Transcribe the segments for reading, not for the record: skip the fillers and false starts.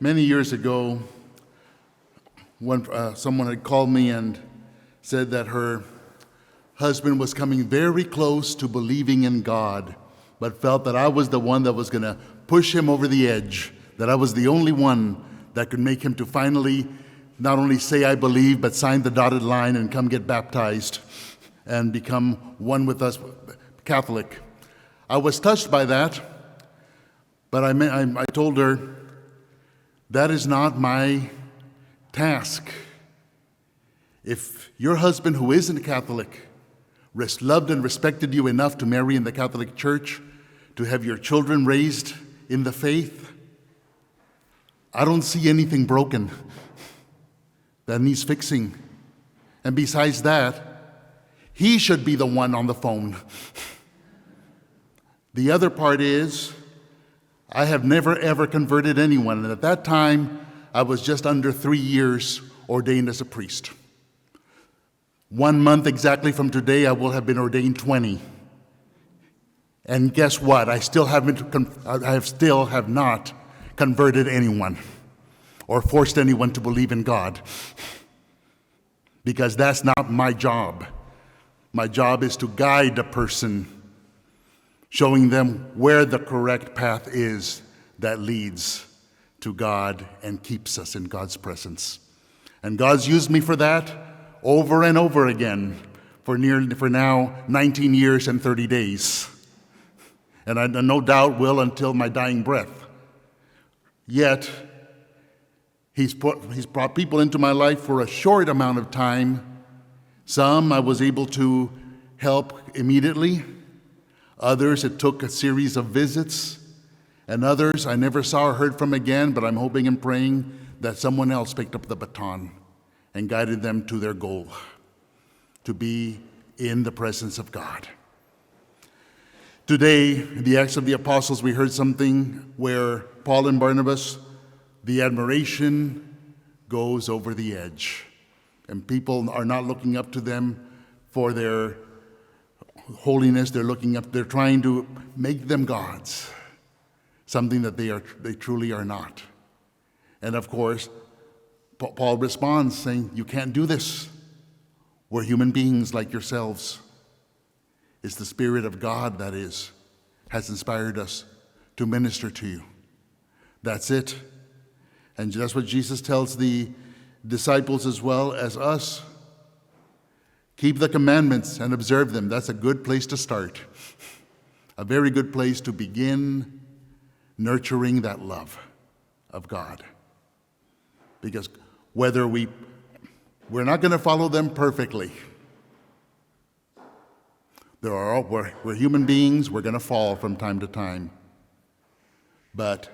Many years ago, someone had called me and said that her husband was coming very close to believing in God, but felt that I was the one that was going to push him over the edge, that I was the only one that could make him to finally not only say I believe, but sign the dotted line and come get baptized and become one with us, Catholic. I was touched by that, but I told her, that is not my task. If your husband, who isn't Catholic, loved and respected you enough to marry in the Catholic Church, to have your children raised in the faith, I don't see anything broken that needs fixing. And besides that, he should be the one on the phone. The other part is, I have never ever converted anyone, and at that time, I was just under 3 years ordained as a priest. 1 month exactly from today, I will have been ordained 20. And guess what? I still have not converted anyone or forced anyone to believe in God, because that's not my job. My job is to guide a person, showing them where the correct path is that leads to God and keeps us in God's presence. And God's used me for that over and over again for now 19 years and 30 days. And I no doubt will until my dying breath. Yet, He's brought people into my life for a short amount of time. Some I was able to help immediately. Others, it took a series of visits. And others I never saw or heard from again, but I'm hoping and praying that someone else picked up the baton and guided them to their goal, to be in the presence of God. Today, in the Acts of the Apostles, we heard something where Paul and Barnabas, the admiration goes over the edge, and people are not looking up to them for their holiness. They're trying to make them gods, something that they truly are not. And of course, Paul responds saying, you can't do this. We're human beings like yourselves. It's the Spirit of God that has inspired us to minister to you. That's it. And that's what Jesus tells the disciples as well as us. Keep the commandments and observe them. That's a good place to start. A very good place to begin nurturing that love of God. Because whether we're not going to follow them perfectly. We're human beings, we're going to fall from time to time. But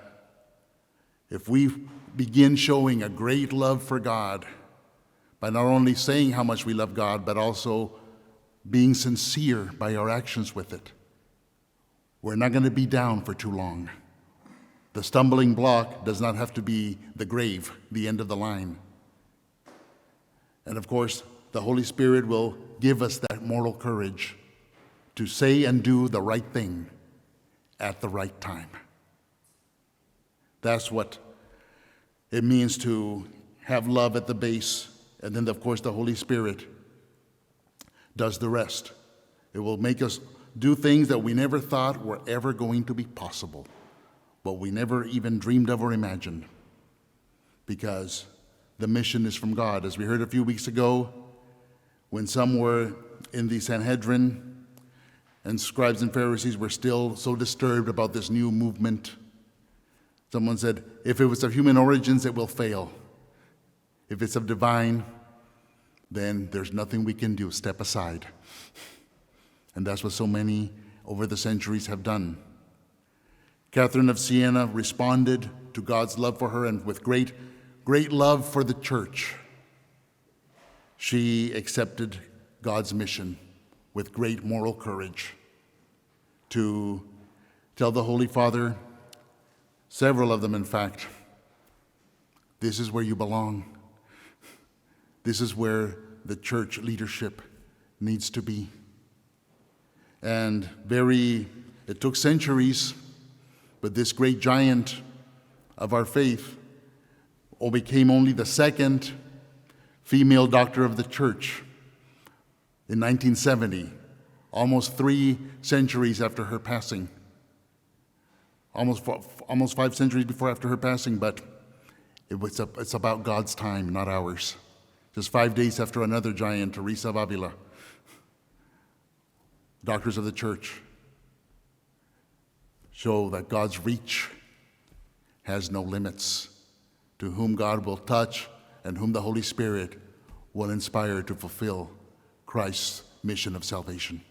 if we begin showing a great love for God by not only saying how much we love God, but also being sincere by our actions with it, we're not going to be down for too long. The stumbling block does not have to be the grave, the end of the line. And of course, the Holy Spirit will give us that moral courage to say and do the right thing at the right time. That's what it means to have love at the base, and then, of course, the Holy Spirit does the rest. It will make us do things that we never thought were ever going to be possible, but we never even dreamed of or imagined, because the mission is from God. As we heard a few weeks ago, when some were in the Sanhedrin and scribes and Pharisees were still so disturbed about this new movement, someone said, if it was of human origins, it will fail. If it's of divine, then there's nothing we can do. Step aside. And that's what so many over the centuries have done. Catherine of Siena responded to God's love for her, and with great love for the church, she accepted God's mission with great moral courage to tell the Holy Father, several of them in fact, this is where you belong. This is where the church leadership needs to be. And it took centuries, but this great giant of our faith became only the second female doctor of the church in 1970, almost 3 centuries after her passing. Almost 5 centuries after her passing, but it's about God's time, not ours. Just 5 days after another giant, Teresa of Avila, doctors of the church, show that God's reach has no limits, to whom God will touch and whom the Holy Spirit will inspire to fulfill Christ's mission of salvation.